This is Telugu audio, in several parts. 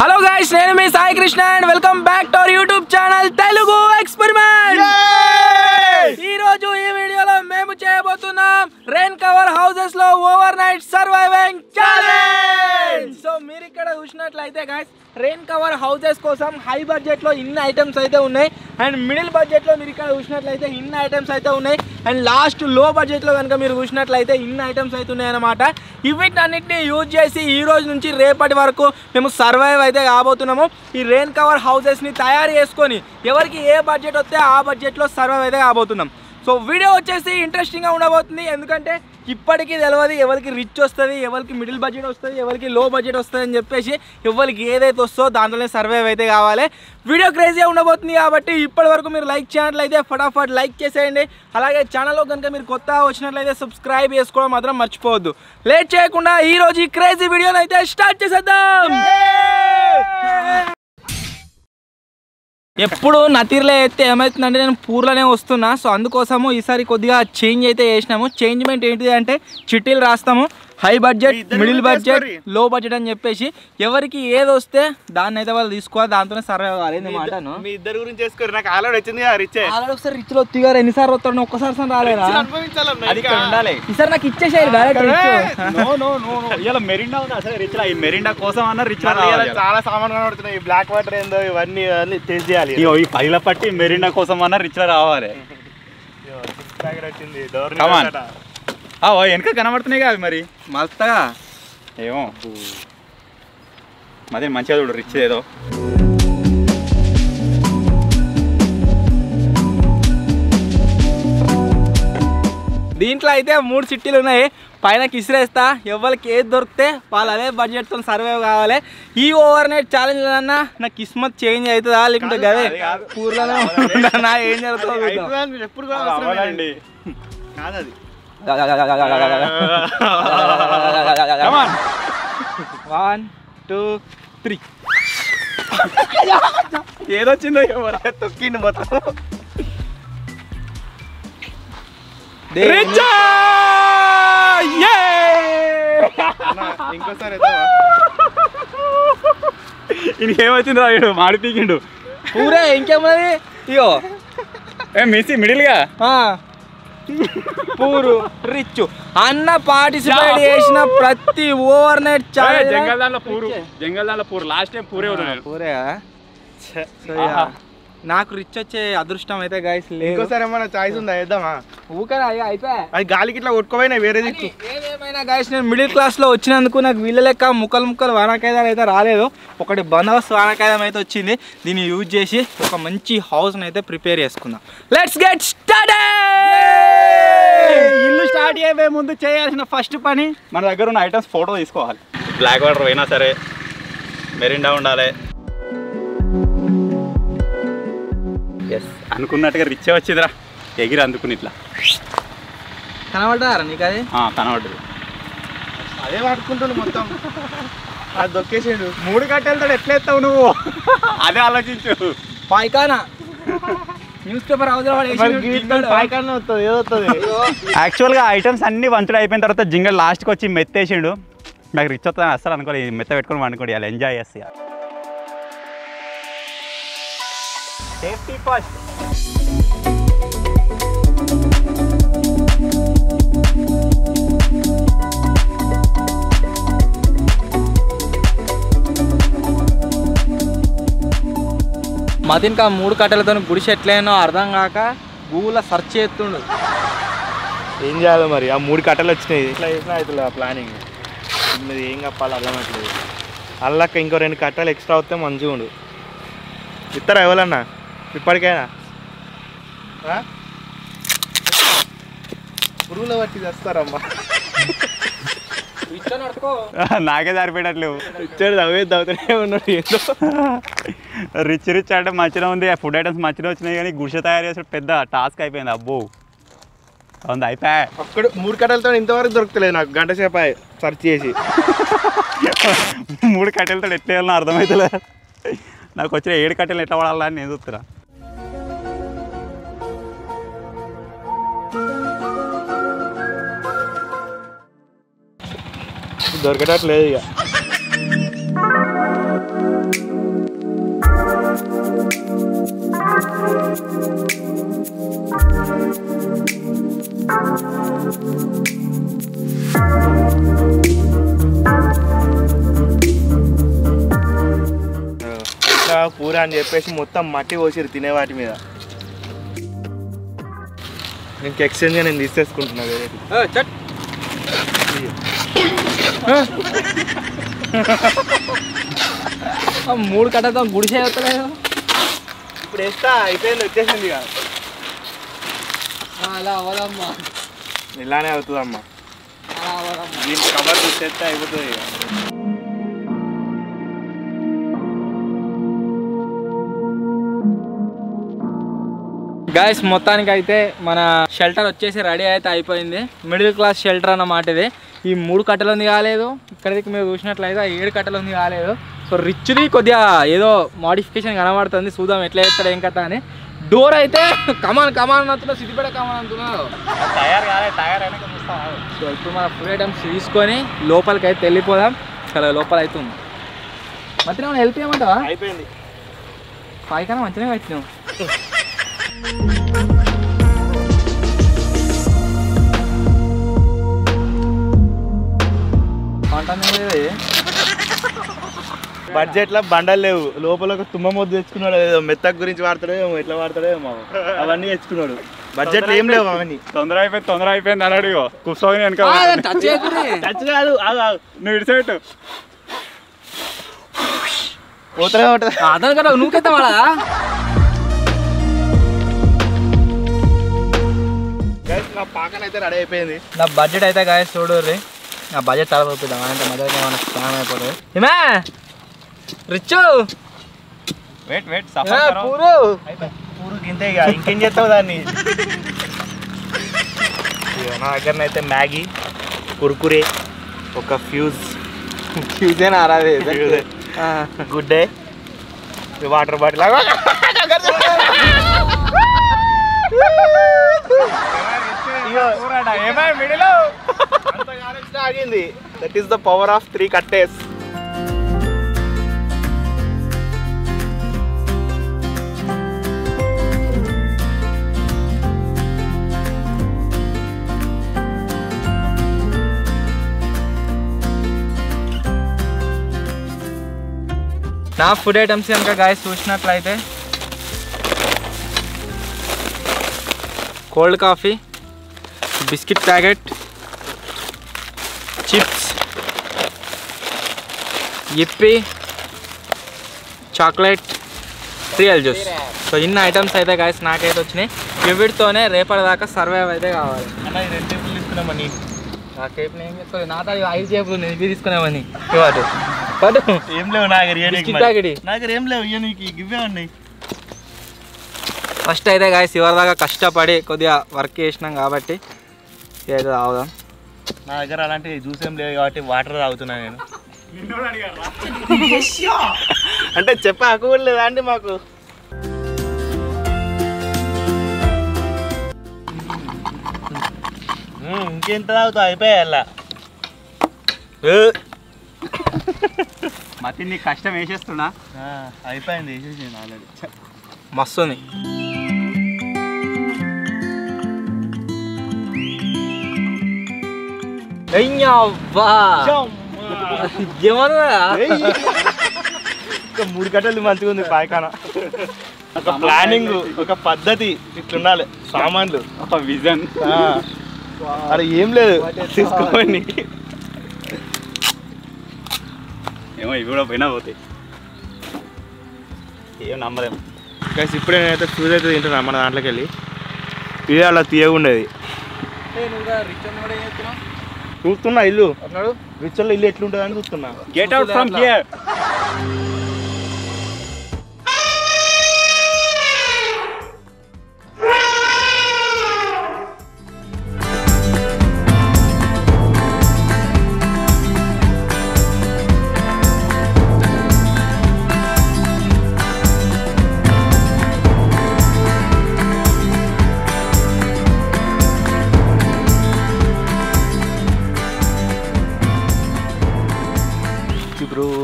హలో గైస్, నేను మీ Sai Krishna and welcome back to our YouTube channel Telugu experiment. ఈ రోజు ఈ వీడియోలో మేము చేయబోతున్నాం రెయిన్ కవర్ హౌసెస్ లో overnight surviving challenge. So మీరు ఇక్కడ చూసినట్లయితే గైస్, రెయిన్ కవర్ హౌసెస్ కోసం హై బడ్జెట్ లో ఇన్ని ఐటమ్స్ అయితే ఉన్నాయి అండ్ మిడిల్ బడ్జెట్ లో మీరు ఇక్కడ చూసినట్లయితే ఇన్ని ఐటమ్స్ అయితే ఉన్నాయి అండ్ లాస్ట్ లో బడ్జెట్ లో కనుక మీరు చూసినట్లయితే ఇన్ని ఐటమ్స్ అయితే ఉన్నాయి అన్నమాట. వీటన్నిటిని యూజ్ చేసి ఈ రోజు నుంచి రేపటి వరకు మేము సర్వైవ్ అయితే కాబోతున్నాము. ఈ రెయిన్ కవర్ హౌసెస్ ని తయారు చేసుకొని ఎవరికి ఏ బడ్జెట్ వస్తే ఆ బడ్జెట్ లో సర్వైవ్ అయితే కాబోతున్నాం. సో వీడియో వచ్చేసి ఇంట్రెస్టింగ్ గా ఉండబోతుంది, ఎందుకంటే ఇప్పటికీ తెలియదు ఎవరికి రిచ్ వస్తుంది, ఎవరికి మిడిల్ బడ్జెట్ వస్తుంది, ఎవరికి లో బడ్జెట్ వస్తుంది అని చెప్పేసి ఎవరికి ఏదైతే వస్తుందో దాంట్లోనే సర్వైవ్ అయితే కావాలి. వీడియో క్రేజీగా ఉండబోతుంది కాబట్టి ఇప్పటి వరకు మీరు లైక్ చేయనట్లయితే ఫటాఫట్ లైక్ చేసేయండి. అలాగే ఛానల్లో కనుక మీరు కొత్తగా వచ్చినట్లయితే సబ్స్క్రైబ్ చేసుకోవడం మాత్రం మర్చిపోవద్దు. లేట్ చేయకుండా ఈ రోజు ఈ క్రేజీ వీడియోని అయితే స్టార్ట్ చేసేద్దాం. ఎప్పుడు నతీర్లో అయితే ఏమవుతుందంటే నేను పూర్లోనే వస్తున్నా. సో అందుకోసము ఈసారి కొద్దిగా చేంజ్ అయితే చేసినాము. చేంజ్మెంట్ ఏంటిది అంటే చిట్టీలు రాస్తాము, హై బడ్జెట్, మిడిల్ బడ్జెట్, లో బడ్జెట్ అని చెప్పేసి ఎవరికి ఏది వస్తే దాన్ని అయితే వాళ్ళు తీసుకోవాలి, దాంతోనే సర్వైవ్ కావాలి. మాటను మీ ఇద్దరు గురించి చేసుకోరు. నాకు ఆల్రెడీ వచ్చింది రిచ్. ఆల్రెడీ ఒకసారి రిచ్ లో వస్తాయి గారు, ఎన్నిసార్లు వస్తాడు ఒక్కసారి రాలేదా? ఈసారి నాకు ఇచ్చేసేయాలి డైరెక్ట్. మెరిండా ఉంది అసలు రిచ్. ఈ మెరిండా కోసం అన్న రిచ్ చాలా సామాన్ కనబడుతున్నాయి. ఈ బ్లాక్ వాటర్ ఏందో ఇవన్నీ టేస్ట్ చేయాలి. ఈ పైల పట్టి మెరిండా కోసం అన్న రిచ్ రావాలి. వెనక కనబడుతున్నాయి అవి మరి మస్తగా ఏమో మదే మంచిగా చూడు రిచ్ ఏదో. దీంట్లో అయితే 3 చిట్టీలు ఉన్నాయి. పైన కిసిరేస్తా, ఎవరికి ఏది దొరికితే వాళ్ళు అదే బడ్జెట్తో సర్వైవ్ కావాలి. ఈ ఓవర్ నైట్ ఛాలెంజ్ అన్నా నా కిస్మత్ చేంజ్ అవుతుందా లేకుంటే గదే పూర్లోనే ఉంటుందా, ఏం జరుగుతుందో ఎప్పుడు కాదండి. 1 2 3 ఏదొచ్చిందో తొక్కిండి మొత్తం. ఇంకోసారి ఇంకేమొచ్చిందో వీడు మాడి పీకిండు పూరే. ఇంకేమన్నది ఇగో మిసి మిడిల్ గా పూరు రిచ్ అన్న పార్టిసిపేట్ చేసిన ప్రతి ఓవర్ నైట్ ఛాలెంజ్ జంగల్ పూర్ లాస్ట్ టైం పూరే పూరే. నాకు రిచ్ వచ్చే అదృష్టం అయితే గైస్ లేదు. ఇంకోసారి ఏమైనా చాయిస్ ఉందా వేద్దామా? ఊకరా అయిపోయా, అది గాలికి ఇట్లా కొట్టుకోపోయినా వేరే దిక్కు. ఏదేమైనా గైస్ నేను మిడిల్ క్లాస్ లో వచ్చినందుకు నాకు వీళ్ళ లెక్క ముక్కలు వానకాయదాలు అయితే రాలేదు. ఒకటి బందోబస్తు వానకాయదం అయితే వచ్చింది. దీన్ని యూజ్ చేసి ఒక మంచి హౌస్ అయితే ప్రిపేర్ చేసుకుందాం. Let's get started. ఇల్లు స్టార్ట్ చేయబోయే ముందు చేయాల్సిన ఫస్ట్ పని మన దగ్గర ఉన్న ఐటమ్స్ ఫోటో తీసుకోవాలి. బ్లాక్ వాటర్ అయినా సరే, మెరిండా ఉండాలి. ఎస్ అనుకున్నట్టుగా రిచ్ వచ్చిందిరా, ఎగిరి అందుకుని ఇట్లా కనబడ్డారా నీకు? అది కనబడ్డది. అదే పట్టుకుంటాడు మొత్తం. అది దొక్కేసాడు. 3 కట్టెలతో ఎట్లా ఎత్తావు నువ్వు? అదే ఆలోచించు. పాయికానా న్యూస్ పేపర్ యాక్చువల్గా ఐటమ్స్ అన్ని వంచడం అయిపోయిన తర్వాత జింగల్ లాస్ట్కి వచ్చి మెత్తేసిండు. నాకు రిచ్ వస్తుంది అసలు అనుకోలేదు. మెత్త పెట్టుకొని వండుకోండి, అలా ఎంజాయ్ చేస్తా. Safety first. మతిన్కా 3 కట్టెలతో గుడిసె ఎట్లయినో అర్థం కాక గూగుల్లో సెర్చ్ చేస్తుండు. ఏం చేయాలి మరి? ఆ 3 కట్టెలు వచ్చినాయి. ఇట్లా చేసినా అవుతుంది ప్లానింగ్. మీరు ఏం కప్పాలి అర్థమట్లేదు. అల్లక్క ఇంకో 2 కట్టెలు ఎక్స్ట్రా వస్తే మంచిగా ఉండు. ఇస్తారా ఎవరన్నా ఇప్పటికైనా? పురుగులో పట్టి చేస్తారమ్మా. నాకే సరిపోయట్లేవు. అవే తవ్వుతూనే ఉన్నాడు. ఏదో రిచ్ అంటే మంచిగా ఉంది. ఫుడ్ ఐటమ్స్ మంచిగా వచ్చినాయి, కానీ గుడిసె తయారు చేసే పెద్ద టాస్క్ అయిపోయింది. అబ్బో అవును అయిపోయా. అక్కడ 3 కట్టెలతో ఇంతవరకు దొరుకుతలేదు నాకు. గంట సేపు సర్చ్ చేసి 3 కట్టెలతో ఎట్లా వేయాలని అర్థమవుతలేదు. నాకు వచ్చిన 7 కట్టెలు ఎట్లా వాడాలని నేను చూస్తున్నా. దొరకట్లేదు ఇక. కూర అని చెప్పేసి మొత్తం మట్టి పోసిరు తినే వాటి మీద. ఇంక ఎక్స్చేంజ్గా నేను తీసేసుకుంటున్నా వేరే. చట్ 3 కట్టతో గుడిసే అవుతలేదు. ఇప్పుడు వేస్తా అయిపోయింది, వచ్చేసింది ఇక. అలా అవ్వదమ్మా, ఇలానే అవుతుందమ్మా. అలా అవ్వదమ్మా. దీన్ని కవర్ తీసేస్తే అయిపోతుంది ఇక. గైస్ మొత్తానికి అయితే మన షెల్టర్ వచ్చేసి రెడీ అయితే అయిపోయింది. మిడిల్ క్లాస్ షెల్టర్ అన్నమాట ఇది. ఈ 3 కట్టలు ఉంది కాలేదు, ఇక్కడికి మీరు చూసినట్లయితే 7 కట్టలు ఉంది కాలేదు. సో రిచ్ది కొద్దిగా ఏదో మోడిఫికేషన్ కనబడుతుంది. చూద్దాం ఎట్లా చేస్తాడు ఏం కథ అని. డోర్ అయితే కమాన్ అంటున్నా, సిద్దిపేట కమాన్ అంటున్నారు. సో ఇప్పుడు మన ఫుడ్ ఐటమ్స్ తీసుకొని లోపలికి అయితే వెళ్ళిపోదాం. చాలా లోపల అవుతుంది. మంచిగా మనం హెల్ప్ చేయమంటావా? అయిపోయింది. పైకన్నా మంచిగా వచ్చినాం. బడ్జెట్ లో బండలు లేవు. లోపల ఒక తుమ్మ మొద్దు తెచ్చుకున్నాడు. ఏదో మెత్తక్ గురించి వాడతాడో ఏమో, ఎట్లా వాడతాడో ఏమో, అవన్నీ తెచ్చుకున్నాడు. బడ్జెట్ ఏం లేవు అవన్నీ. తొందర అయిపోయింది అన్నాడు. కూర్చొని టచ్ కాదు, నువ్వు ఇటు సైడ్ పోతనే ఉంటుంది. అతను కదా నువ్వుకెత్తా వాడా. నా పాకన అయితే రెడీ అయిపోయింది. నా బడ్జెట్ అయితే గాయస్ చూడర్రి, నా బడ్జెట్ చాలా పంపిద్దాం అంటే మధ్యలో ఏమైనా స్కామ్ అయిపోతుంది. ఏమే రిచ్చు పూరు గింతే ఇక, ఇంకేం చేస్తావు దాన్ని. నా దగ్గరనైతే మ్యాగీ, కుర్కురే, ఒక ఫ్యూజేనా రాదే, గుడ్ డే, వాటర్ బాటిల్ ఆగింది. That is the power of 3 కట్టేస్. నా ఫుడ్ ఐటమ్స్ కనుక గాయస్ చూసినట్లయితే cold coffee, biscuit packet, chips, Yippee, chocolate, real juice. So ఇన్ని ఐటమ్స్ అయితే గాయస్ నాకైతే వచ్చినాయి. వీటితోనే రేపటిదాకా సర్వైవ్ అయితే కావాలి. అన్న ఈ 2 టేబుల్ తీసుకున్నామని. నా టేపులు ఏం చేసుకోవాలి, నా తాగి 5 టేపులు ఇవి తీసుకున్నామని. ఇవాడు పడు ఏం లేవు నా దగ్గర, బిస్కెట్ ప్యాకెట్ నా దగ్గర ఏం లేవు. నీకు ఇవే ఉన్నాయి. ఫస్ట్ అయితే గాయస్ ఇవరిదాకా కష్టపడి కొద్దిగా వర్క్ చేసినాం కాబట్టి ఇదైతే తాగుదాం. నా దగ్గర అలాంటి జ్యూస్ ఏం లేవు కాబట్టి వాటర్ తాగుతున్నా నేను. అంటే చెప్పే హక్కు కూడా లేదా అండి మాకు. ఇంకెంత తాగుతావు, అయిపోయాయి అలా. మతి నీ కష్టం వేసేస్తున్నా. అయిపోయింది, వేసేసి ఆల్రెడీ. మస్తుంది. ఒక 3 గంటలు మంచిగా ఉంది పాయకాన. ఒక ప్లానింగ్, ఒక పద్ధతి, ఇట్లుండాలి సామాన్లు, ఒక విజన్. అరే ఏం లేదు తీసుకోండి. ఏమో ఇవి కూడా పోయినా పోతాయి, ఏం నమ్మలేము. కానీ ఇప్పుడే నేనైతే ఫ్యూజ్ అయితే తింటున్నా మన దాంట్లోకి వెళ్ళి. ఇదే అలా తీయగుండేది. చూస్తున్నా ఇల్లు అన్నాడు, రిచర్లో ఇల్లు ఎట్లుంటుంది అని చూస్తున్నా. Get out from here.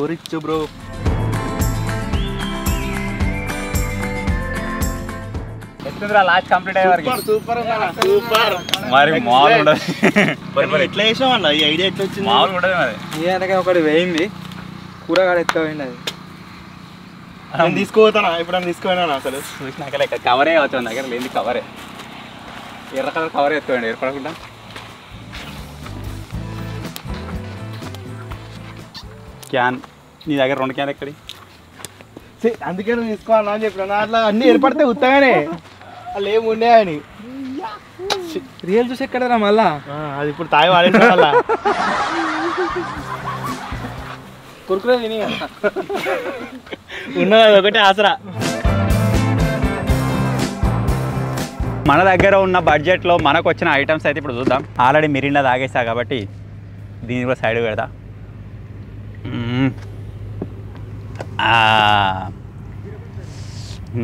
Rich bro. Last complete అయ్యే వరకు సూపర్ సూపర్. మరి మామూలు ఉండదు. ఎట్లా చేసామన్నా ఈ ఐడియా ఎట్లా వచ్చింది? మామూలు ఉండదు మరి. ఈ వెనక ఒకటి వేయింది, కూరగాడ ఎత్తుకపోయింది. నేను తీసుకోపోతానా ఇప్పుడు తీసుకోపోయినా అసలు చూసినాక లెక్క కవరే కావచ్చు నా దగ్గర లేని కవరే ఎర్ర కలర్ కవర్ ఎత్తుకోండి ఏర్పడకుండా క్యాన్ నీ దగ్గర 2 క్యాన్ ఎక్కడి అందుకే నువ్వు తీసుకోవాలా అని చెప్పిన అట్లా అన్ని ఏర్పడితే ఉత్తగానే వాళ్ళు ఏమి ఉండేయని రియల్ చూసి ఎక్కడరా మళ్ళా అది ఇప్పుడు తాగి వాడేసిన వాళ్ళ కురుకురే తిని ఉన్నది ఒకటే ఆసరా మన దగ్గర ఉన్న బడ్జెట్లో మనకు వచ్చిన ఐటమ్స్ అయితే ఇప్పుడు చూద్దాం ఆల్రెడీ మిరిండా తాగేసా కాబట్టి దీన్ని కూడా సైడ్ పెడతా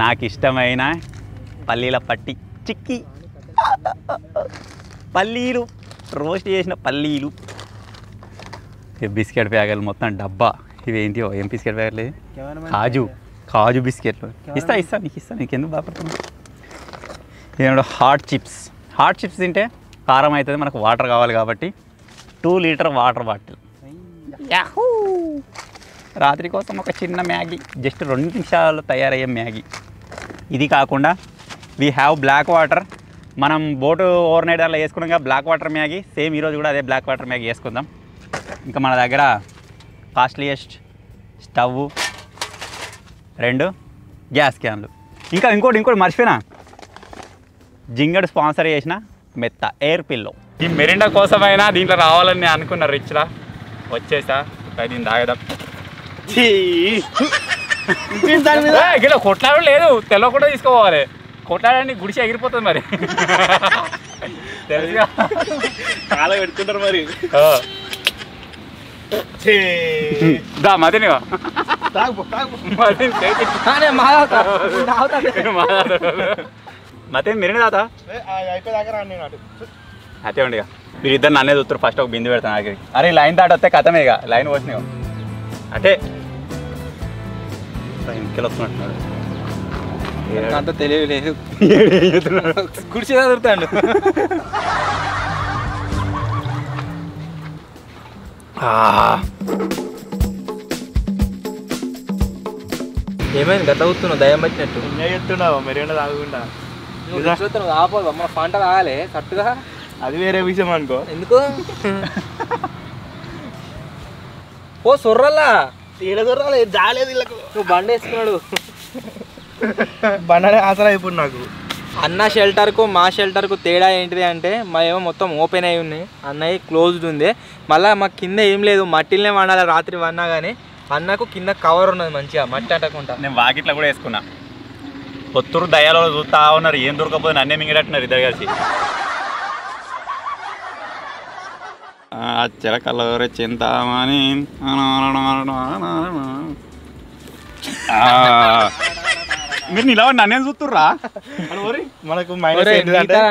నాకు ఇష్టమైన పల్లీల పట్టి చిక్కీ పల్లీలు రోస్ట్ చేసిన పల్లీలు బిస్కెట్ ప్యాకెట్లు మొత్తం డబ్బా ఇవేంటి ఏం బిస్కెట్ ప్యాకెట్లు కాజు బిస్కెట్లు ఇస్తా నీకు ఎందుకు బాపడుతున్నా ఏమో హాట్ చిప్స్ తింటే కారం అవుతుంది మనకు వాటర్ కావాలి కాబట్టి 2 లీటర్ వాటర్ బాటిల్ యాహూ రాత్రి కోసం ఒక చిన్న మ్యాగీ జస్ట్ 2 నిమిషాలు తయారయ్యే మ్యాగీ ఇది కాకుండా వీ హ్యావ్ బ్లాక్ వాటర్ మనం బోటు ఓవర్ నైట్ అలా వేసుకున్నాం కదా బ్లాక్ వాటర్ మ్యాగీ సేమ్ ఈరోజు కూడా అదే బ్లాక్ వాటర్ మ్యాగీ వేసుకుందాం ఇంకా మన దగ్గర కాస్ట్లీయెస్ట్ స్టవ్ 2 గ్యాస్ క్యాన్లు ఇంకోటి మర్చిపోయినా జింగడ్ స్పాన్సర్ చేసిన మెత్త ఎయిర్ పిల్లో ఈ మెరిండా కోసమైనా దీంట్లో రావాలని నేను అనుకున్నా రిచ్లా వచ్చేసా దీన్ని తాగదాం గిలో కొట్లాడడం లేదు తెల్ల కూడా తీసుకోవాలి కొట్లాడని గుడిసి ఎగిరిపోతుంది మరి తెలుసుగా చాలా పెట్టుకుంటారు మరి దా మదిని మతే మిరిని తాత అయిపోయాక రాను నేను అదే ఉండి మీరు ఇద్దరు నన్నే చూస్తారు ఫస్ట్ ఒక బిందు పెడతాను ఆఖరి అరే లైన్ దాటి వస్తే కథమే ఇక లైన్ వచ్చినావు అంటే ఇంకెళ్ళి వస్తున్నట్టున్నాడు అంత తెలియలేదు గుడిసి దొరుకుతాడు ఏమైంది గట్ల కూర్చున్నావు దయ్యం పట్టినట్టు చెప్తున్నావు మెరీనా తాగకుండా ఆపోదు మన పంట తాగాలి కరెక్ట్గా అది వేరే విషయం అనుకో ఎందుకు ఓ సొర్రల్లా తీడదొర్రాలి జాలేదు వీళ్ళకు నువ్వు బండ వేసుకున్నాడు బండనే ఆసరా ఇప్పుడు నాకు అన్న షెల్టర్కు మా షెల్టర్కు తేడా ఏంటిది అంటే మా ఏమో మొత్తం ఓపెన్ అయి ఉన్నాయి అన్నయ్య క్లోజ్డ్ ఉంది మళ్ళీ మాకు కింద ఏం లేదు మట్టిలోనే వండాలి రాత్రి వన్నా కానీ అన్నకు కింద కవర్ ఉన్నది మంచిగా మట్టి అట్టకుండా నేను వాకిట్లో కూడా వేసుకున్నా కొత్తూరు దయాలో చూస్తా ఉన్నారు ఏం దొరకపోతే నన్నే మింగడట్టున్నారు ఇద్దరు కలిసి అచ్చర కలవరే చింతామని మీరు నిలవండి నన్నేం చూస్తుర్రా మనకు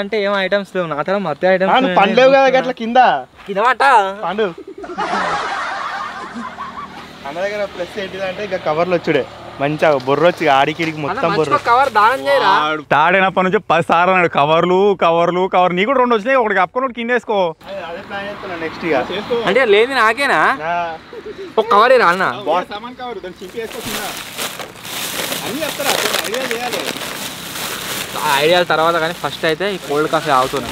అంటే ఏం ఐటమ్స్ లేవు నా తరం మత్తే ఐటమ్స్ పండ్లేవు కదా గట్ల కింద కిందమాట పండు అన్న దగ్గర ప్లస్ ఏంటిదంటే ఇక కవర్లు వచ్చుడే మంచిగా బొర్ర వచ్చి ఆడికిడికి మొత్తం బొర్ర కవర్ దానం చేయరా తాడినప్పటి నుంచి 10 సార్లు అన్నాడు కవర్లు నీ కూడా 2 వచ్చినాయి ఒకటి కప్పుకొని కింద వేసుకో అదే ప్లాన్ చేస్తున్నా నెక్స్ట్ ఇక అంటే లేదు నాకేనా ఒక కవర్ రా అన్న ఐడియాల తర్వాత కానీ ఫస్ట్ అయితే ఈ కోల్డ్ కాఫీ ఆగుతున్నా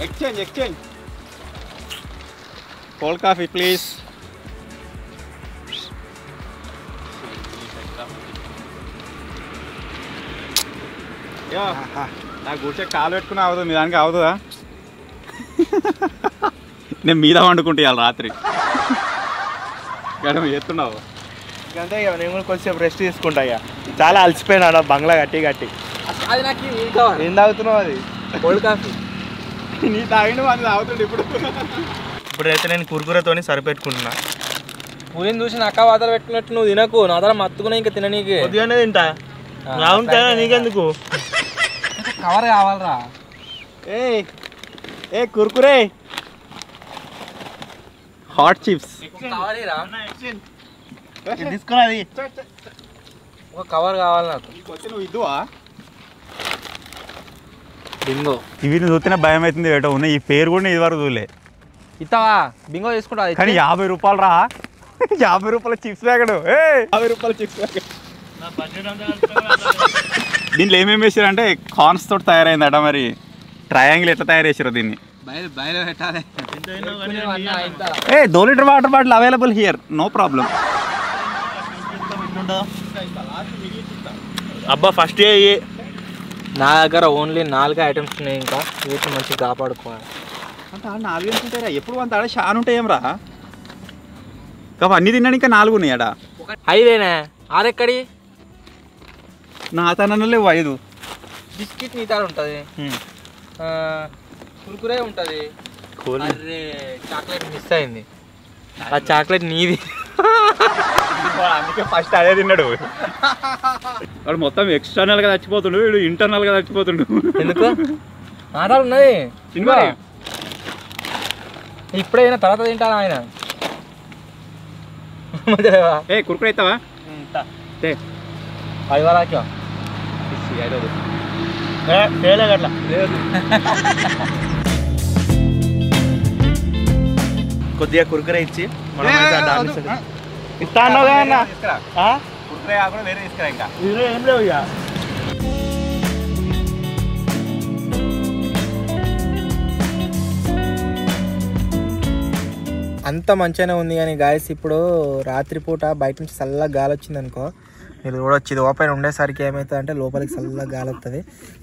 ఎక్స్చేంజ్ కోల్డ్ కాఫీ ప్లీజ్ నాకు కూర్చో కాలు పెట్టుకుని అవుతుంది మీ దానికి అవుతుందా నేను మీద వండుకుంటే ఇవాళ రాత్రి నువ్వు చేస్తున్నావు అంతే ఇక నేను కూడా కొంచెం రెస్ట్ తీసుకుంటా ఇక చాలా అలసిపోయినా బంగ్లా గట్టి అది నాకు ఏం తాగుతున్నావు అది కోల్డ్ కాఫీ నీ తాగిన వాళ్ళు తాగుతుండే ఇప్పుడైతే నేను కుర్కురతోని సరిపెట్టుకుంటున్నా పూరిని చూసి నక్క వాతలు పెట్టుకున్నట్టు నువ్వు తినకు నా తల మత్తుకున్నా ఇంకా తిననీకి కొద్దిగానే తింటా రావుంటా నీకెందుకు కవర్ కావాలరా ఏ కుర్కురే హాట్ చిప్స్ తీసుకున్నది ఒక కవర్ కావాలి నాకు నువ్వు ఇద్దువా బింగో ఇవి చూస్తేనే భయం అవుతుంది ఏటో ఉన్నాయి ఈ పేరు కూడా ఇది వరకు చూలే ఇస్తావా బింగో తీసుకుంటా కానీ 50 రూపాయలు రా ₹50 చిప్స్ ప్యాకెట్ 50 చిప్స్ ప్యాకెట్. దీంట్లో ఏమేమి వేసారంటే కార్న్స్ తోటి తయారైందట. మరి ట్రయాంగిల్ ఎట్లా తయారు చేసారు దీన్ని? A 2 litre water bottle available here, no problem. అబ్బా ఫస్ట్ నా దగ్గర ఓన్లీ 4 ఐటమ్స్ ఉన్నాయి. ఇంకా వీటిని మంచిగా కాపాడుకోవాలి. అంటే 4 ఉంటాయిరా, ఎప్పుడు అంత ఆడ షాన్ ఉంటాయేం రా. అన్నీ తిన్నాను, ఇంకా 4 ఉన్నాయాడ. 5 ఆరెక్కడి నా తనలో లేవు 5. బిస్కెట్ నీ తాడు ఉంటుంది, కుర్కురే ఉంటుంది. అరే చాక్లెట్ మిస్ అయింది. ఆ చాక్లెట్ నీది. అందుకే ఫస్ట్ అదే తిన్నాడు. వాడు మొత్తం ఎక్స్టర్నల్ గా చచ్చిపోతుండు, వీడు ఇంటర్నల్ గా చచ్చిపోతుండు. ఎందుకు ఆధార్ ఉన్నది సినిమా ఇప్పుడైనా తర్వాత తింటాను ఆయన. ఏ కుర్కురే అవుతావా? 5 వరకు అట్లా కొద్దిగా కుర్కురే ఇచ్చి ఇస్తాను కుర్కురే కాకుండా వేరే తీసుకురా. ఇంకా ఏం లేవు ఇక. అంత మంచిగానే ఉంది కానీ గాయస్ ఇప్పుడు రాత్రిపూట బయట నుంచి చల్లగా గాలి వచ్చింది అనుకో, మీరు చూడొచ్చు. ఇది ఓపెన్ ఉండేసరికి ఏమవుతుంది అంటే లోపలికి చల్లగా గాలి వస్తుంది.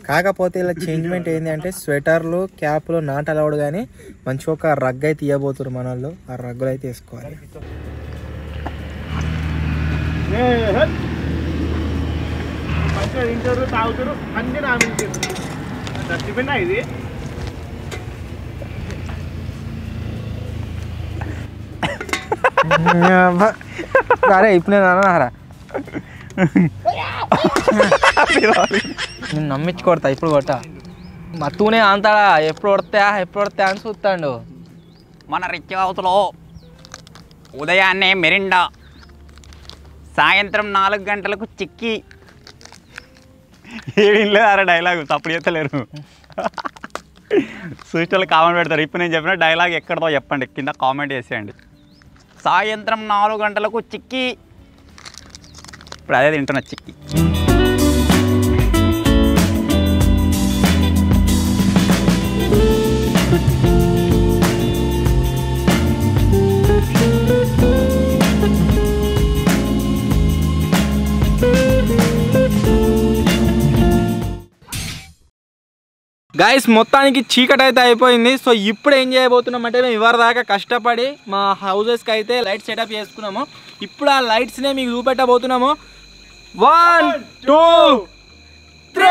కాకపోతే ఇలా చేంజ్మెంట్ ఏంటి అంటే స్వెటర్లు క్యాప్లు నాట్ అలౌడ్, కానీ మంచిగా ఒక రగ్ అయితే ఇవ్వబోతున్నారు మన వాళ్ళు. ఆ రగ్గులు అయితే వేసుకోవాలి. తింటారు తాగుతారు అన్ని నా ఇది. అరే ఇప్పుడు నేను అన్నారా నేను నమ్మించి కొడతా, ఇప్పుడు కొట్ట మత్తునే అంతాడా ఎప్పుడు కొడతా అని చూస్తాడు. మన రిచ్ హౌస్లో ఉదయాన్నే మెరిండా, సాయంత్రం 4 గంటలకు చిక్కి. 7 అరే డైలాగ్ తప్పుడు చేస్తలేరు. సూచనలు కామెంట్ పెడతారు. ఇప్పుడు నేను చెప్పిన డైలాగ్ ఎక్కడతో చెప్పండి, కింద కామెంట్ చేసేయండి. సాయంత్రం 4 గంటలకు చిక్కి. ఇప్పుడు అదే తింటున్నా చిక్కి. గాయస్ మొత్తానికి చీకటి అయితే అయిపోయింది. సో ఇప్పుడు ఏం చేయబోతున్నాం అంటే మేము ఇవరి దాకా కష్టపడి మా హౌజెస్కి అయితే లైట్ సెటప్ చేసుకున్నాము. ఇప్పుడు ఆ లైట్స్నే మీకు చూపెట్టబోతున్నాము. 1 2 3.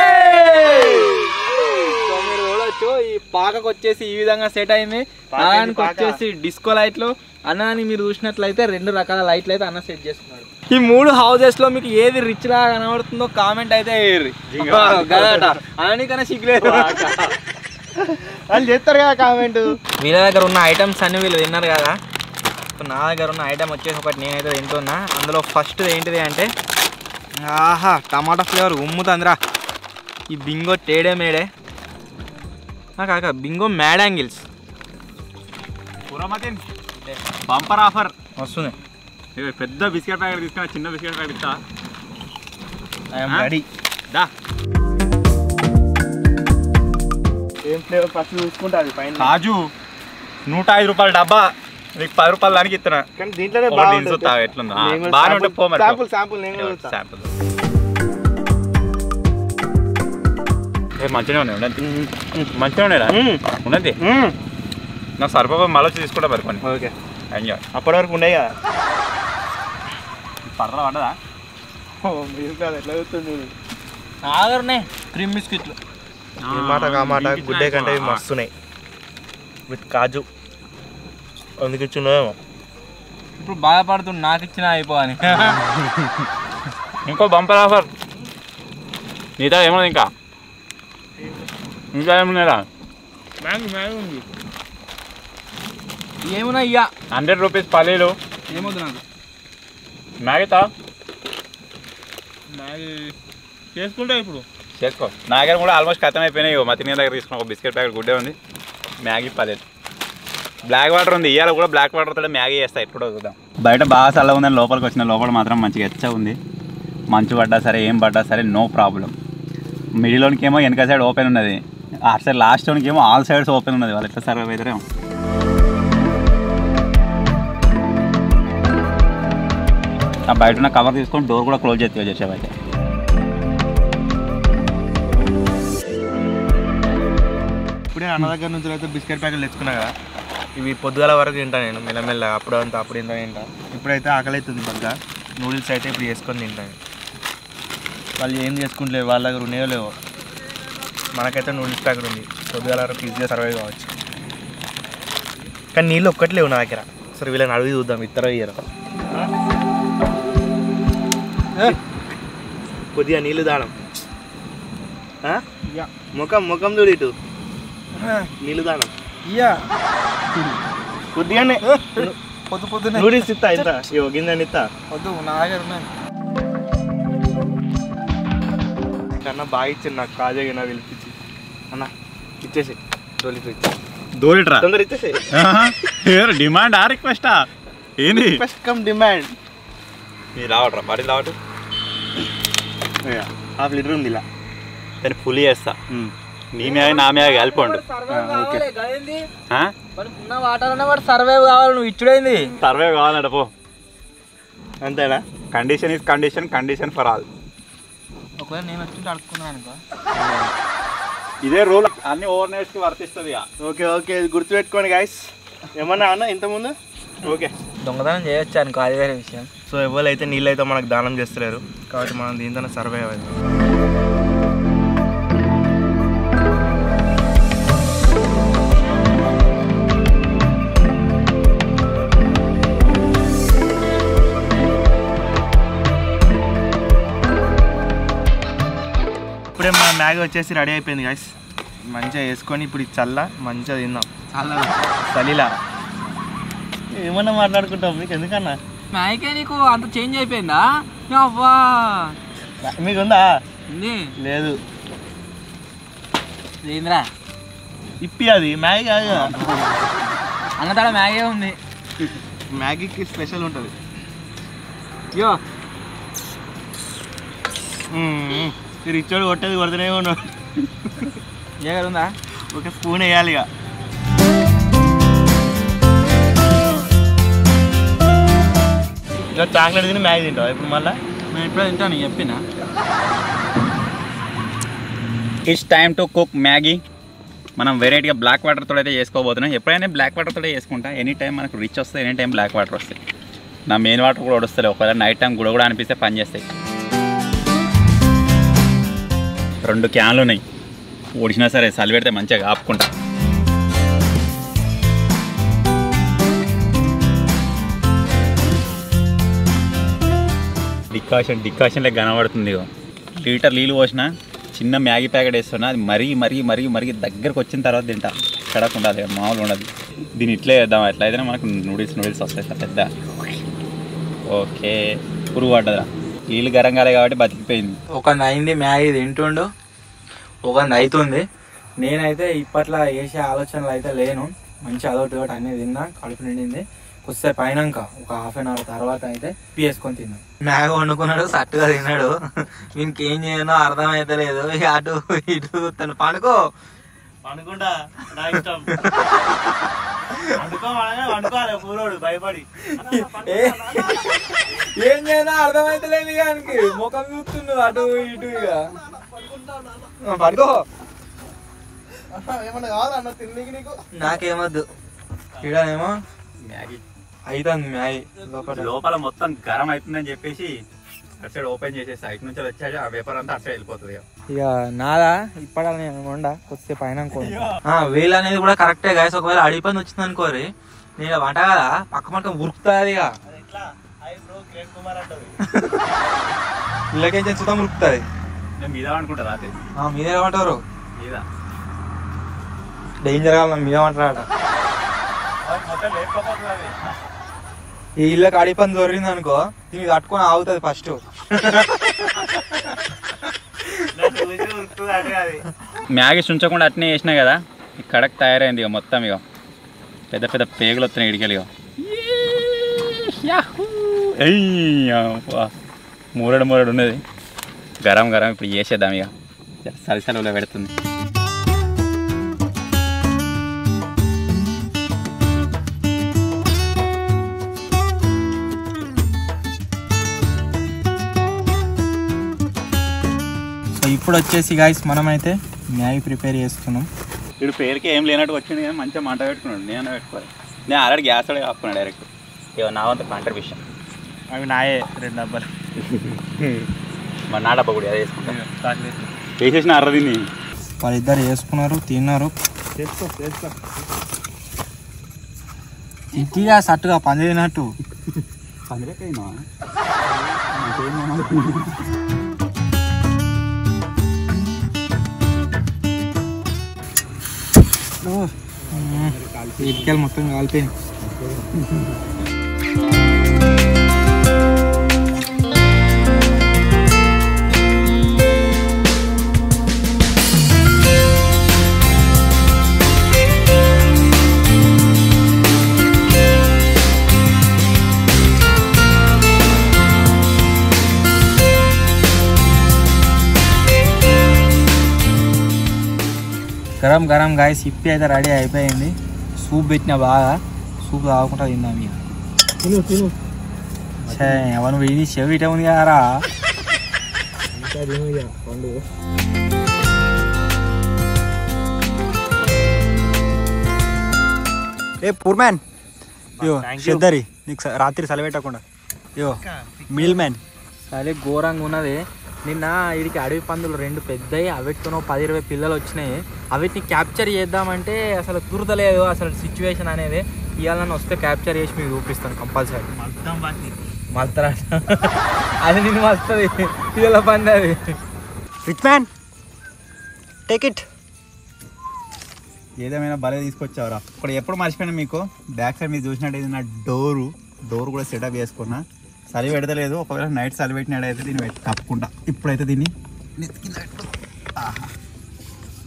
సో మీరు చూడొచ్చు ఈ పాకకు వచ్చేసి ఈ విధంగా సెట్ అయింది. దానికి వచ్చేసి డిస్కో లైట్లు. అన్నాని మీరు చూసినట్లయితే 2 రకాల లైట్లు అయితే అన్న సెట్ చేసుకున్నాడు. ఈ 3 హౌజెస్ లో మీకు ఏది రిచ్ లా కనబడుతుందో కామెంట్ అయితే అన్నికన్నా సిగ్గులేదు వాళ్ళు చేస్తారు కదా కామెంట్. వీళ్ళ దగ్గర ఉన్న ఐటమ్స్ అన్ని వీళ్ళు తిన్నారు కదా. నా దగ్గర ఉన్న ఐటమ్ వచ్చేసి ఒకటి నేనైతే తింటున్నా. అందులో ఫస్ట్ ఏంటిది అంటే ఆహా టమాటా ఫ్లేవర్ ఉమ్ముతుందిరా. ఈ బింగో టేడే మేడే కాక బింగో మ్యాడాంగిల్స్ బంపర్ ఆఫర్ వస్తుంది. పెద్ద బిస్కెట్ ప్యాకెట్ తీసుకున్నా, చిన్న బిస్కెట్ ప్యాకెట్ ఇస్తా. రెడీ దా. ఏం ఫ్లేవర్ ఫస్ట్ చూసుకుంటుంది పైన. కాజు ₹105 డబ్బా, నీకు ₹10 దానికి ఇస్తున్నా. కానీ దీంట్లోనే ఎట్లుందా? బాగానే ఉంటే పో మరి. శాంపుల్ నేను శాంపుల్ మంచిగా ఉన్నాయి. మంచిగా ఉన్నాయిరా ఉన్నది. నాకు సరిపోయి మళ్ళీ వచ్చి తీసుకుంటా మరి కొన్ని. Okay enjoy. అప్పటి వరకు ఉన్నాయి కదా. పడదా పడదా? మీరు కాదు ఎట్లా చూస్తుంది. ఆగరనే క్రీమ్ బిస్కెట్లు మాట కామాట గుడ్డే కంటే ఇవి మస్తున్నాయి విత్ కాజు. అందుకు ఇచ్చిండేమో. ఇప్పుడు బాధపడుతుంది నాకు ఇచ్చిన అయిపోవని. ఇంకో బంపర్ ఆఫర్. నీతో ఏమన్నా ఇంకా ఏమున్నారా? మ్యాగీ ఉంది. ఏమున్నా ఇక ₹100 పల్లీలు. ఏమవుతుంది నాకు మ్యాగీతా మ్యాగీ చేసుకుంటా ఇప్పుడు చేసుకో. నా దగ్గర కూడా ఆల్మోస్ట్ ఖతం అయిపోయినాయి. మా తినే దగ్గర తీసుకున్న ఒక బిస్కెట్ ప్యాకెట్ గుడ్డే ఉంది. మ్యాగీ పల్లీలు. బ్లాక్ వాటర్ ఉంది. ఇవాళ కూడా బ్లాక్ వాటర్ తో మ్యాగీ చేస్తా. ఎప్పుడో చూద్దాం. బయట బాగా చల్లగా ఉందని లోపలికి వచ్చిన లోపల మాత్రం మంచిగా ఎచ్చ ఉంది. మంచు పడ్డా సరే ఏం పడ్డా సరే నో ప్రాబ్లం. మిడిల్లోనికి ఏమో వెనక సైడ్ ఓపెన్ ఉన్నది, ఆ సైడ్ లాస్ట్లోనికి ఏమో ఆల్ సైడ్స్ ఓపెన్ ఉన్నది. వాళ్ళు ఎట్లా సర్వైవ్ అవుతారేమో. ఆ బయట ఉన్న కవర్ తీసుకొని డోర్ కూడా క్లోజ్ చేసి వచ్చేవైతే. ఇప్పుడే అన్న దగ్గర నుంచి అయితే బిస్కెట్ ప్యాకెట్లు తెచ్చుకున్నా కదా, ఇవి పొద్దుగాల వరకు తింటాను నేను మెల్లమెల్ల. అప్పుడు అంతా అప్పుడు ఇంత తింటా. ఇప్పుడైతే ఆకలి అవుతుంది బాగా. నూడిల్స్ అయితే ఇప్పుడు చేసుకొని తింటాను. వాళ్ళు ఏం చేసుకుంటలేవు, వాళ్ళ దగ్గర ఉన్నాయో లేవో. మనకైతే నూడిల్స్ ప్యాకెట్ ఉంది, పొద్దుగాల వరకు ఈజీగా సర్వైవ్ కావచ్చు. కానీ నీళ్ళు ఒక్కటి లేవు నా దగ్గర. సరే వీళ్ళని అడిగి చూద్దాం, ఇద్దరు ఇయ్యరు. కొద్దిగా నీళ్ళు దాడం, ముఖం చూడు ఇటు, నీళ్ళు దాడం కొద్దిగానే. పొద్దునే నూడిల్స్ ఇస్తా, ఇంత గిన్నెని ఇస్తా. వద్దు నా దగ్గర ఉన్నాయి కన్నా. బాగా ఇచ్చింది నాకు కాజా గిన్నె పిలిపించి. అన్న ఇచ్చేసి దూరిట్రా తొందర ఇచ్చేసి. డిమాండ్ ఆ రిక్వెస్టా ఏంది? Request come demand. మీరు రావట్రా బాడీ రావట్టు. 1/2 లీటర్ ఉంది ఇలా, దాన్ని ఫుల్ చేస్తా. నీ మీద నా మీద కలిపండు. సర్వైవ్ కావాలి, నువ్వు ఇచ్చుడైంది. సర్వైవ్ కావాలంట పో. అంతేనా? Condition is condition for all. ఒకవేళ నేను వచ్చి అడుక్కున్నాను అనుకో, ఇదే రూల్ అన్ని ఓవర్ నైట్స్కి వర్తిస్తుంది. ఓకే ఓకే, గుర్తుపెట్టుకోండి గైస్. ఏమన్నా అన్న ఇంతకుముందు ఓకే దొంగతనం చేయొచ్చు అనుకో, అది వేరే విషయం. సో ఎవరైతే నీళ్ళు అయితే మనకు దానం చేస్తలేరు కాబట్టి మనం దీంతో సర్వైవ్ అవ్వాలి. ఇప్పుడే మన మ్యాగీ వచ్చేసి రెడీ అయిపోయింది గైస్. మంచిగా వేసుకొని ఇప్పుడు ఇది మంచిగా తిందాం. చలిలా ఏమన్నా మాట్లాడుకుంటాం, మీకు ఎందుకన్నా? మ్యాగీ నీకు అంత చేంజ్ అయిపోయిందా? అవ్వా మీకు ఉందా? లేదు లేదురా, ఇప్పి అది మ్యాగీ కాదు కదా. అన్నతాడ మ్యాగీ ఉంది. మ్యాగీకి స్పెషల్ ఉంటుంది. యో రిచోడు కొట్టేది కొడుతూనే ఉన్నాడు. ఏగలుందా? ఒక స్పూన్ వేయాలి ఇక. ఇంకా చాక్లెట్ తిని మ్యాగీ తింటావు ఇప్పుడు మళ్ళీ? నేను ఇప్పుడే తింటాను చెప్పినా. It's time to cook Maggi. మనం వెరైటీగా బ్లాక్ వాటర్తో అయితే చేసుకోబోతున్నాం. ఎప్పుడైనా బ్లాక్ వాటర్తో చేసుకుంటా. ఎనీ టైం మనకు రిచ్ వస్తాయి, ఎనీ టైం బ్లాక్ వాటర్ వస్తాయి. నా మెయిన్ వాటర్ కూడా వస్తాయి. ఒకవేళ నైట్ టైం కూడా అనిపిస్తే పని చేస్తాయి. 2 క్యాన్లు ఉన్నాయి, ఓడిచినా సరే చలి పెడితే మంచిగా ఆపుకుంటా. డికాషన్ లెక్క కనబడుతుంది. లీటర్ నీళ్ళు పోసిన చిన్న మ్యాగీ ప్యాకెట్ వేస్తున్నా. అది మరీ దగ్గరకు వచ్చిన తర్వాత తింటా. కడకుండా అది మామూలు ఉండదు. దీన్ని ఇట్లే వేద్దాం. ఎట్లయితేనే మనకు నూడిల్స్ వస్తాయి సార్ పెద్ద. ఓకే పురుగు పడ్డదా? నీళ్ళు గరం కాలే కాబట్టి బతికిపోయింది. ఒక అయింది మ్యాగీ తింటుండు, ఒక అవుతుంది. నేనైతే ఇప్పట్లో వేసే ఆలోచనలు అయితే లేను. మంచి అదొకటి ఒకటి అన్నీ తిన్నా, కడుపు నిండింది. వస్తే పైనాక ఒక ½ అన్ అవర్ తర్వాత అయితే వేసుకొని తిన్నాను. మ్యాగీ వండుకున్నాడు, సట్టుగా తిన్నాడు. వీనికి ఏం చేయనో అర్థమైతే లేదు. అటు ఇటు తను పండుకో అనుకుంటా నా ఇష్టం. అనుకోవాలి పూరోడు భయపడి. ఏం చేయనో అర్థమైతే లేదు. కానీ ముఖం చూస్తున్నావు అటు ఇటు. ఇక పడుకో. ఏమన్నా కావాలన్నా తిండికి నీకు? నాకేమొద్దు. ఇడనేమో మ్యాగీ అవుతుంది. మ్యాగీ లోపల మొత్తం గరం అవుతుందని చెప్పేసి అటు సైడ్ ఓపెన్ చేసే సైడ్ నుంచి వచ్చాక ఆ వేపర్ అంతా అటు సైడ్ వెళ్ళిపోతుంది. ఇక నాదా ఇప్పటి నేను వండా కొద్దిసేపు పైన వీలు అనేది కూడా కరెక్టే గాయస్. ఒకవేళ అడిపని వచ్చింది అనుకోరి, నేను వంట కదా పక్క ఉరుకుతుంది. ఇక ఇళ్ళకేం చేస్తాం ఉరుకుతుంది. మీద అనుకుంటారా? మీద ఏమంటారు? డేంజర్ కావాలి మీద ఏమంటారా? ఈ ఇళ్ళకి అడిపని దొరికింది అనుకో, దీనికి తట్టుకొని ఆగుతుంది ఫస్ట్. మ్యాగీ ఉంచకుండా అట్నే వేసినా కదా, కడక్ తయారైంది. ఇక మొత్తం ఇక పెద్ద పేగులు వస్తున్నాయి ఇడికెళ్ళి. మూరడు ఉన్నది గరం గరం ఇప్పుడు చేసేద్దాం ఇక సరిసలలో పెడుతుంది. సో ఇప్పుడు వచ్చేసి గాయస్ మనమైతే మ్యాగీ ప్రిపేర్ చేస్తున్నాం. ఇప్పుడు పేరుకి ఏం లేనట్టు వచ్చింది కానీ మంచిగా మంట పెట్టుకున్నాడు. నేను పెట్టుకోవాలి, నేను ఆల్రెడీ గ్యాస్ కూడా కాపుకున్నాను డైరెక్ట్. ఇక నా వంత కాంట్రిబ్యూషన్. అవి నాయే 2 డబ్బాలు. మరి నా డబ్బా కూడా అదే వేసుకుంటాను. వేసేసిన అర్ర దీన్ని వాళ్ళిద్దరు వేసుకున్నారు, తిన్నారు. ఇంటిగా సట్టుగా పని తినట్టు పందిరేకైనా ఇటుకలు మొత్తం కాలిపోయింది. గరం గరం గాయస్ ఇప్పి అయితే రెడీ అయిపోయింది. సూప్ పెట్టిన బాగా, సూప్ తాగకుండా తిందాం ఇక. తిను ఎవరు ఇది చెవి ఇట ఉంది కదరా. ఏ పూర్మ్యాన్ ఇయో సిద్ధరి నీకు రాత్రి సెలవెట్టకుండా ఇయో మిల్ మ్యాన్ సరే ఘోరంగా ఉన్నది. నిన్న వీడికి అడవి పందులు 2 పెద్దవి, అవిటితో 10-20 పిల్లలు వచ్చినాయి. అవిటిని క్యాప్చర్ చేద్దామంటే అసలు కుదరలేదు అసలు సిచ్యువేషన్ అనేది. ఇవాళ నన్ను వస్తే క్యాప్చర్ చేసి మీకు చూపిస్తాను కంపల్సరీ. మల్తరా అది నిన్ను వస్తుంది పిల్లల పంది అది. Rich man take it. ఏదేమైనా భలే తీసుకొచ్చావురా. ఇక్కడ ఎప్పుడు మర్చిపోయినా మీకు బ్యాక్ సైడ్ మీరు చూసినట్టు నా డోర్ కూడా సెటప్ చేసుకున్నా. చలి పెడతలేదు, ఒకవేళ నైట్ చలి పెట్టినాడైతే దీన్ని కప్పుకుంటా. ఇప్పుడైతే దీన్ని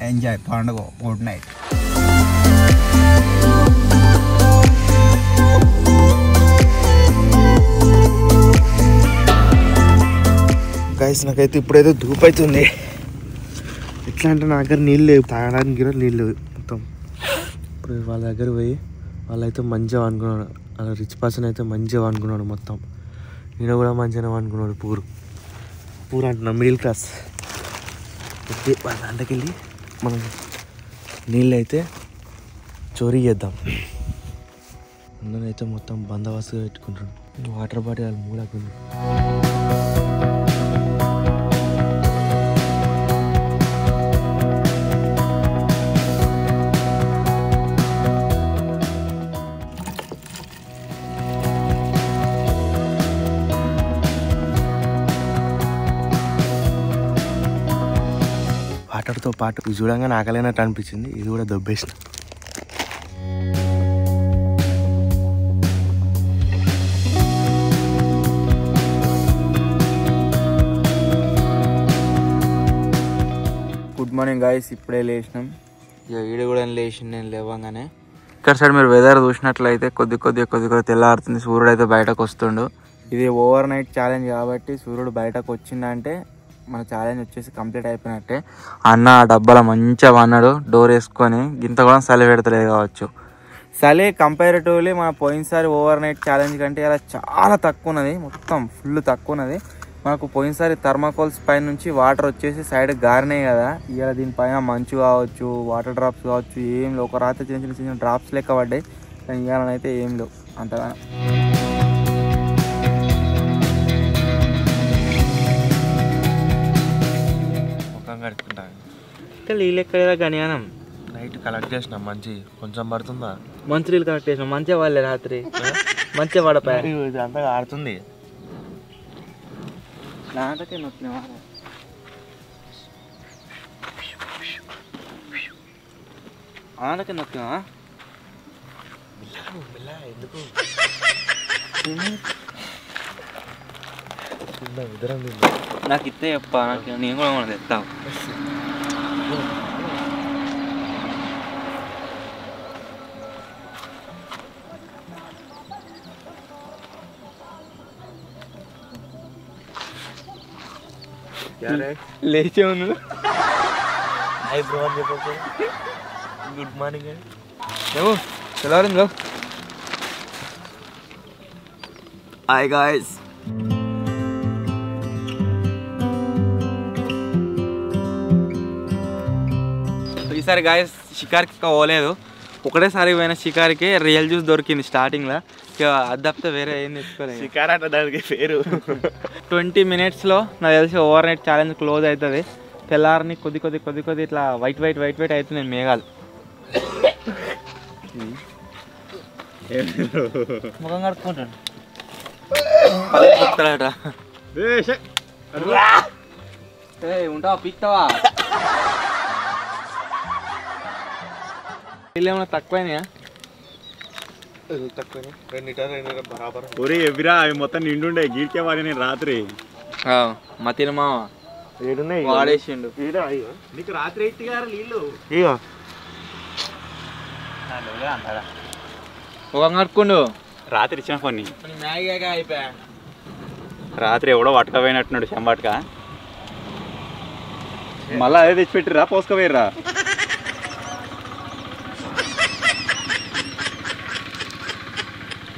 ఎంజాయ్ పండుగ. Good night. గైస్ నాకైతే ఇప్పుడైతే ధూపు అవుతుంది. ఎట్లా అంటే నా దగ్గర నీళ్ళు లేవు, తాగడానికి కూడా నీళ్ళు లేవు మొత్తం. ఇప్పుడు వాళ్ళ దగ్గర పోయి వాళ్ళైతే మంచిగా అనుకున్నాడు. అలా రిచ్ పర్సన్ అయితే మంచిగా అనుకున్నాడు మొత్తం. ఈయన కూడా మంచిగా అనుకున్నాడు. పూర్ అంటున్నా మిడిల్ క్లాస్. వాళ్ళ దాంట్లోకి వెళ్ళి మనం నీళ్ళు అయితే చోరీ చేద్దాం. అందరైతే మొత్తం బందోబస్తుగా పెట్టుకుంటాడు. వాటర్ బాటిల్ వాళ్ళు మూలకుంది. వాటర్తో పాటు ఇది చూడంగా నాకలేనట్టు అనిపించింది. ఇది కూడా దొబ్బేసిన. గుడ్ మార్నింగ్ గాయస్, ఇప్పుడే లేచినాం. ఇక ఈడ కూడా లేచింది నేను లేవగానే. ఇక్కడ సైడ్ మీరు వెదర్ చూసినట్లయితే కొద్ది తెల్లారుతుంది. సూర్యుడు అయితే బయటకు వస్తుండు. ఇది ఓవర్ నైట్ ఛాలెంజ్ కాబట్టి సూర్యుడు బయటకు వచ్చిందంటే మన ఛాలెంజ్ వచ్చేసి కంప్లీట్ అయిపోయినట్టే. అన్న ఆ డబ్బాలో మంచిగా వన్నాడు డోర్ వేసుకొని. గింత కూడా చలి పెడతలేదు కావచ్చు. చలి కంపారిటివ్లీ మన పోయినసారి ఓవర్ నైట్ ఛాలెంజ్ కంటే ఇలా చాలా తక్కువ ఉన్నది, మొత్తం ఫుల్ తక్కువ ఉన్నది. మనకు పోయినసారి థర్మాకోల్స్ పైన నుంచి వాటర్ వచ్చేసి సైడ్ గారినాయి కదా. ఇవాళ దీనిపైన మంచు కావచ్చు, వాటర్ డ్రాప్స్ కావచ్చు, ఏం లేవు. ఒక రాత్రి చిన్న డ్రాప్స్ లెక్క పడ్డాయి, కానీ ఇవాళనైతే ఏం లేవు అంతగా. నీళ్ళు ఎక్కడ గనియానం నైట్ కలెక్ట్ చేసినాం. మంచి కొంచెం పడుతుందా? మంచి నీళ్ళు కలెక్ట్ చేసినాం. మంచిగా వాళ్ళే రాత్రి మంచిగా పడపాయి. ఇది అంతా ఆడుతుంది. నాటకే నొక్కినా ఆనకే నొక్కినా ఎందుకు నాకు ఇస్తే చెప్పా, నాకు నేను కూడా మనం తెస్తావు. లేచే ఉన్నాడు. హాయ్ బ్రో అని చెప్పకు. గుడ్ మార్నింగ్ అండి. లేవు తెల్లవారింది లేవు. Hi guys. ఈసారి గాయస్ షికార్కి పోలేదు. ఒకటేసారి పోయిన షికారికి రియల్ జ్యూస్ దొరికింది స్టార్టింగ్లో. ఇక అది తప్పితే వేరే ఏం తెచ్చుకోలేదు. షికార్ అంటే దానికి పేరు. 20 minutesలో నాకు తెలిసి ఓవర్ నైట్ ఛాలెంజ్ క్లోజ్ అవుతుంది. తెల్లారిని కొద్ది ఇట్లా వైట్ అవుతుంది మేఘాలు. ముఖం కడుక్కుంటాడు ఉంటావా పిక్తావా? ఏమైనా తక్కువైనాయా? తక్కువ 2 లీటర్ బరాబర్. ఒరే ఎవిరా అవి మొత్తం నిండుండే గీడ్కే వాడి నేను రాత్రి. మా తినమా ఏడున్నాయి వాడేసిండు. నీకు రాత్రి ఎత్తిగా నీళ్ళు ఇగో ముఖం కడుక్కుండు. రాత్రి ఇచ్చిన ఫోన్ మ్యాగీ అయిపోయా. రాత్రి ఎవడో పట్టుకపోయినట్టున్నాడు శంబాట్క. మళ్ళీ అదే తెచ్చిపెట్టిరా పోసుకోపోయిర్రా.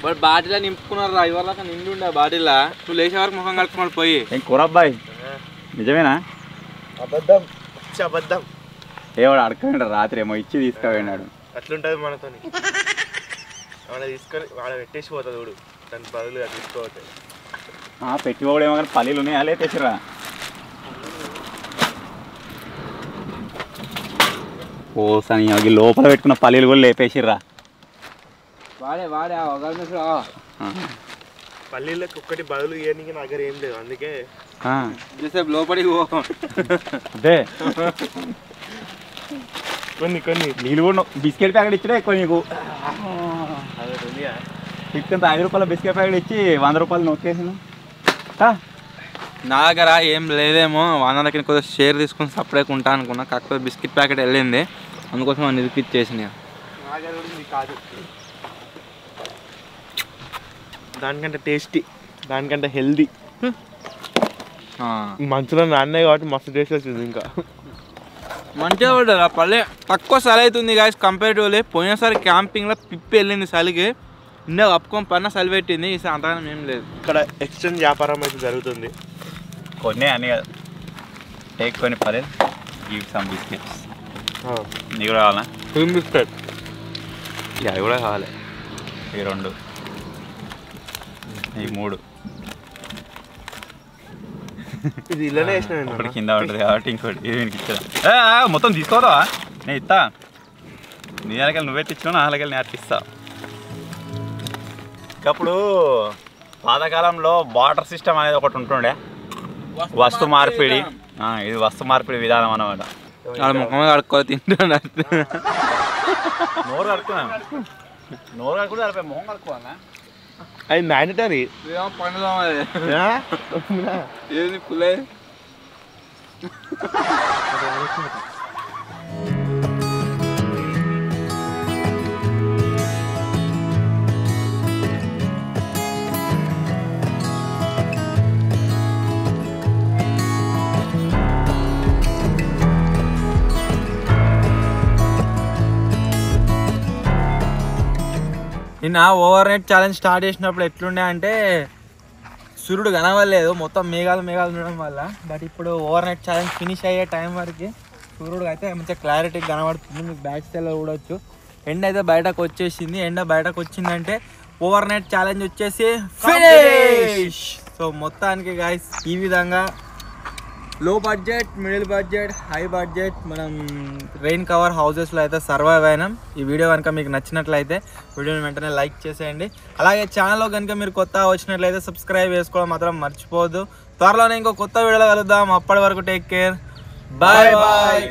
బట్ బాటిల్లో నింపుకున్నారు రా. ఇవరకు నిండుండే బాటిల్లో. నువ్వు లేచే వరకు ముఖం కలుపుకున్నాడు పోయి. ఏం కూర అబ్బాయి నిజమేనా? అబద్ధం. ఏవాడు అడగండి రాత్రి ఏమో ఇచ్చి తీసుకుపోయినాడు. అట్లుంటుంది మనతో. వాడ తీసుకొని వాడ పెట్టేసి పోతుంది చూడు. దాని బదులు అది తీసుకోవద్దు. పెట్టుకోవడేమో కానీ పల్లీలు ఉన్నాయా లే తెచ్చిరా. ఓ సని అవి లోపల పెట్టుకున్న పల్లీలు కూడా లేపేసిర్రా. వాడే పల్లీలకు ఒక్కటి బదులు ఇవన్నీ నా దగ్గర ఏం లేదు. అందుకే సేపు లోపలికి పో. అదే కొన్ని నీళ్ళు కూడా బిస్కెట్ ప్యాకెట్ ఇచ్చినా ఎక్కువ నీకు. 5 రూపాయల బిస్కెట్ ప్యాకెట్ ఇచ్చి 100 రూపాయలు నొక్కేసిన. నా దగ్గర ఏం లేదేమో. 100 దగ్గర కొద్దిగా షేర్ తీసుకొని సపరేట్గా ఉంటా అనుకున్నా. కాకపోతే బిస్కెట్ ప్యాకెట్ వెళ్ళింది, అందుకోసం అని ఇరికిచ్చేసిన. కాదు దానికంటే టేస్టీ, దానికంటే హెల్దీ. మంచులో నాన్నే కాబట్టి మస్తు టేస్ట్ వచ్చింది. ఇంకా మంచిగా పడ్డది ఆ పల్లె. తక్కువ చలి అవుతుంది గాయస్ కంపేరిటివ్లీ. పోయినసారి క్యాంపింగ్లో పిప్పి వెళ్ళింది చలికి. ఇందా కప్పుకొని పన్న చలి పెట్టింది. ఈసారి అంతగానం ఏం లేదు. ఇక్కడ ఎక్స్చేంజ్ వ్యాపారం అయితే జరుగుతుంది. కొన్ని అన్నీ కదా టేక్ కొన్ని పదే గివ్ సమ్ బిస్కెట్స్. నీ కూడా కావాలా? క్రీమ్ బిస్కెట్ అవి కూడా కావాలి. ఈ 2, ఈ 3 ఇది ఇళ్ళనే వేసిన ఒకటి కింద ఉంటుంది కాబట్టి ఇంకోటి ఇది మీకు ఇచ్చా. మొత్తం తీసుకోదా? నేను ఇస్తా. నీ అలాగే నువ్వే తెచ్చినావు, నా అలాగే నేను ఇస్తా. అప్పుడు పాతకాలంలో బార్టర్ సిస్టమ్ అనేది ఒకటి ఉంటుండే. వస్తు మార్పిడి. ఇది వస్తు మార్పిడి విధానం అన్నమాట. ముఖమే కడుక్కోవాలి తింటున్నా. నోరు కడుక్కున్నాను. నోరు కడుకుంటే సరిపోయి మొహం కడుక్కోవాలా? అది మ్యాండటరీ. పండుగ ఏది పులే. నిన్న ఓవర్ నైట్ ఛాలెంజ్ స్టార్ట్ చేసినప్పుడు ఎట్లుండే అంటే సూర్యుడు కనవలేదు, మొత్తం మేఘాలు ఉండడం వల్ల. బట్ ఇప్పుడు ఓవర్ నైట్ ఛాలెంజ్ ఫినిష్ అయ్యే టైం వరకు సూర్యుడు అయితే మంచిగా క్లారిటీ కనబడుతుంది. మీకు బ్యాక్ స్టైల్లో చూడొచ్చు. ఎండ అయితే బయటకు వచ్చేసింది. ఎండ బయటకు వచ్చిందంటే ఓవర్ నైట్ ఛాలెంజ్ వచ్చేసి ఫినిష్. సో మొత్తానికి గాయ్స్ ఈ విధంగా లో budget, middle budget, high budget మనం రెయిన్ కవర్ హౌసెస్లో అయితే సర్వైవ్ అయినాం. ఈ వీడియో కనుక మీకు నచ్చినట్లయితే వీడియోని వెంటనే లైక్ చేసేయండి. అలాగే ఛానల్లో కనుక మీరు కొత్త వచ్చినట్లయితే సబ్స్క్రైబ్ చేసుకోవడం మాత్రం మర్చిపోవద్దు. త్వరలోనే ఇంకో కొత్త వీడియోలో కలుద్దాం. అప్పటి వరకు టేక్ కేర్. Bye bye.